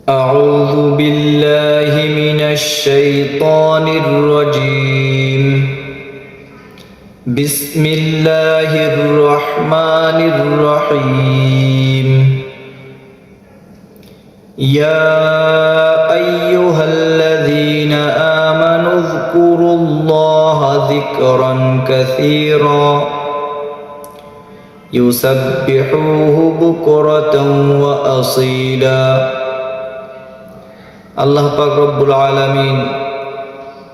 أعوذ بالله من الشيطان الرجيم بسم الله الرحمن الرحيم يا أيها الذين آمنوا اذكروا الله ذكرا كثيرا يسبحوه بكرة وأصيلا আল্লাহ পাক রব্বুল আলামিন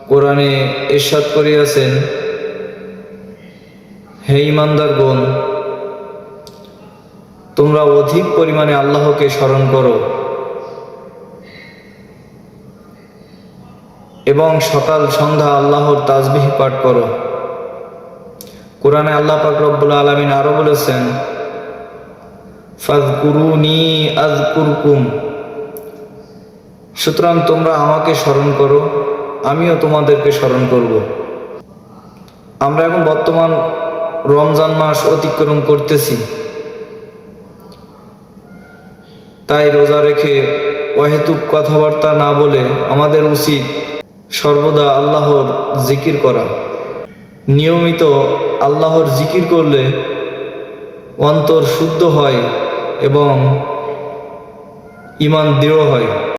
কোরআনে ইরশাদ করিয়াছেন, হে ঈমানদারগণ, তোমরা অধিক পরিমাণে আল্লাহকে স্মরণ করো এবং সকাল সন্ধ্যা আল্লাহর তাসবিহ পাঠ করো। কোরআনে আল্লাহ পাক রব্বুল আলামিন আরো বলেছেন, ফাযকুরুনি আযকুরকুম, সুতরাং তোমরা আমাকে স্মরণ করো, আমিও তোমাদেরকে স্মরণ করব। আমরা এখন বর্তমান রমজান মাস অতিক্রম করতেছি, তাই রোজা রেখে অহেতুক কথাবার্তা না বলে আমাদের উচিত সর্বদা আল্লাহর জিকির করা। নিয়মিত আল্লাহর জিকির করলে অন্তর শুদ্ধ হয় এবং ঈমান দৃঢ় হয়।